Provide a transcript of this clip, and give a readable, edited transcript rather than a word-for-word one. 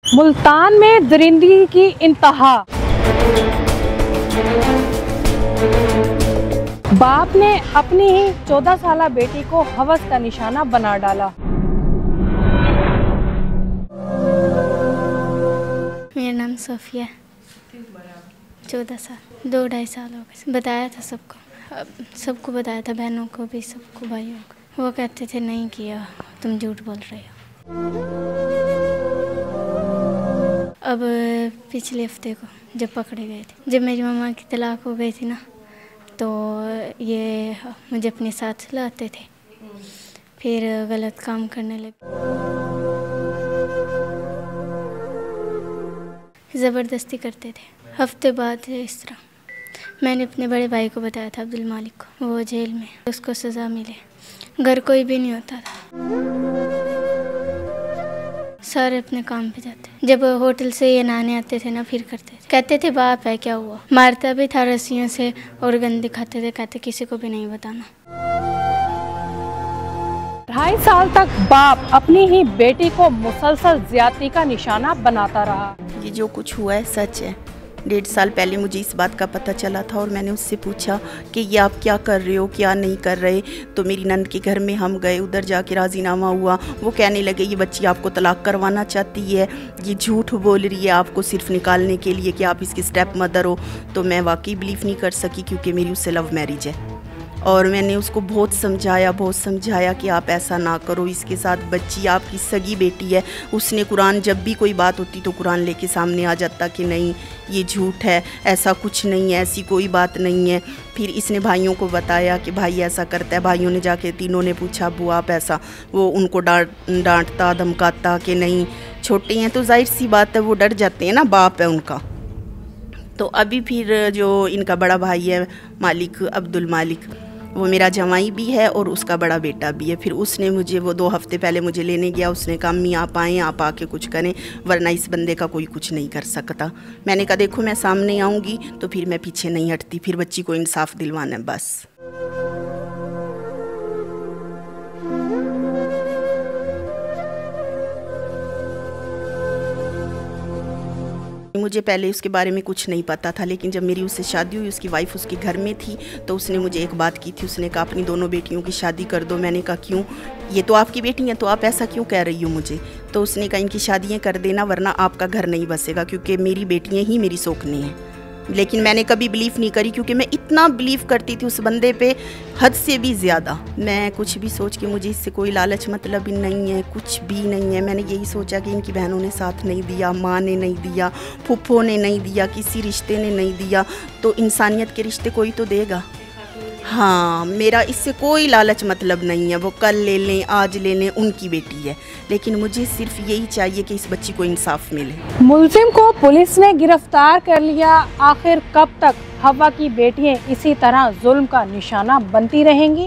मुल्तान में दरिंदगी की इंतहा। बाप ने अपनी ही 14 साला बेटी को हवस का निशाना बना डाला। मेरा नाम सोफिया, 14 साल, 2-2.5 साल हो गए। बताया था सबको बताया था, बहनों को भी, सबको, भाइयों को। वो कहते थे नहीं किया, तुम झूठ बोल रहे हो। अब पिछले हफ्ते को जब पकड़े गए थे, जब मेरी मम्मा की तलाक हो गई थी ना, तो ये मुझे अपने साथ लाते थे, फिर गलत काम करने लगे, ज़बरदस्ती करते थे। हफ्ते बाद इस तरह मैंने अपने बड़े भाई को बताया था, अब्दुल मालिक को, वो जेल में, उसको सज़ा मिले। घर कोई भी नहीं होता था, सारे अपने काम पे जाते। जब होटल से ये नहाने आते थे ना, फिर करते थे, कहते थे बाप है, क्या हुआ। मारता भी था रस्सियों से और गन दिखाते थे, कहते किसी को भी नहीं बताना। 2.5 साल तक बाप अपनी ही बेटी को मुसलसल ज्यादती का निशाना बनाता रहा। ये जो कुछ हुआ है सच है। 1.5 साल पहले मुझे इस बात का पता चला था और मैंने उससे पूछा कि ये आप क्या कर रहे हो, क्या नहीं कर रहे। तो मेरी नंद के घर में हम गए, उधर जाके राजीनामा हुआ। वो कहने लगे ये बच्ची आपको तलाक करवाना चाहती है, ये झूठ बोल रही है आपको सिर्फ निकालने के लिए कि आप इसकी स्टेप मदर हो। तो मैं वाकई बिलीव नहीं कर सकी, क्योंकि मेरी उससे लव मैरिज है। और मैंने उसको बहुत समझाया कि आप ऐसा ना करो, इसके साथ बच्ची आपकी सगी बेटी है। उसने कुरान, जब भी कोई बात होती तो कुरान लेके सामने आ जाता कि नहीं ये झूठ है, ऐसा कुछ नहीं है, ऐसी कोई बात नहीं है। फिर इसने भाइयों को बताया कि भाई ऐसा करता है। भाइयों ने जाके तीनों ने पूछा अबू आप ऐसा, वो उनको डांटता धमकाता कि नहीं, छोटे हैं तो जाहिर सी बात है वो डर जाते हैं ना, बाप है उनका। तो अभी फिर जो इनका बड़ा भाई है मालिक, अब्दुल मालिक, वो मेरा जवाई भी है और उसका बड़ा बेटा भी है। फिर उसने मुझे, वो 2 हफ्ते पहले मुझे लेने गया, उसने कहा अम्मी आप आएँ, आप आके कुछ करें, वरना इस बंदे का कोई कुछ नहीं कर सकता। मैंने कहा देखो मैं सामने आऊँगी तो फिर मैं पीछे नहीं हटती, फिर बच्ची को इंसाफ दिलवाना है बस। मुझे पहले उसके बारे में कुछ नहीं पता था, लेकिन जब मेरी उससे शादी हुई, उसकी वाइफ उसके घर में थी, तो उसने मुझे एक बात की थी। उसने कहा अपनी दोनों बेटियों की शादी कर दो। मैंने कहा क्यों, ये तो आपकी बेटी हैं, तो आप ऐसा क्यों कह रही हो मुझे। तो उसने कहा इनकी शादियाँ कर देना, वरना आपका घर नहीं बसेगा, क्योंकि मेरी बेटियाँ ही मेरी सौखनी हैं। लेकिन मैंने कभी बिलीव नहीं करी, क्योंकि मैं इतना बिलीव करती थी उस बंदे पे, हद से भी ज़्यादा। मैं कुछ भी सोच के, मुझे इससे कोई लालच मतलब भी नहीं है, कुछ भी नहीं है। मैंने यही सोचा कि इनकी बहनों ने साथ नहीं दिया, माँ ने नहीं दिया, फूफो ने नहीं दिया, किसी रिश्ते ने नहीं दिया, तो इंसानियत के रिश्ते कोई तो देगा। हाँ, मेरा इससे कोई लालच मतलब नहीं है, वो कल ले लें, आज ले लें, उनकी बेटी है। लेकिन मुझे सिर्फ यही चाहिए कि इस बच्ची को इंसाफ मिले। मुलजिम को पुलिस ने गिरफ्तार कर लिया। आखिर कब तक हवा की बेटियां इसी तरह जुल्म का निशाना बनती रहेंगी?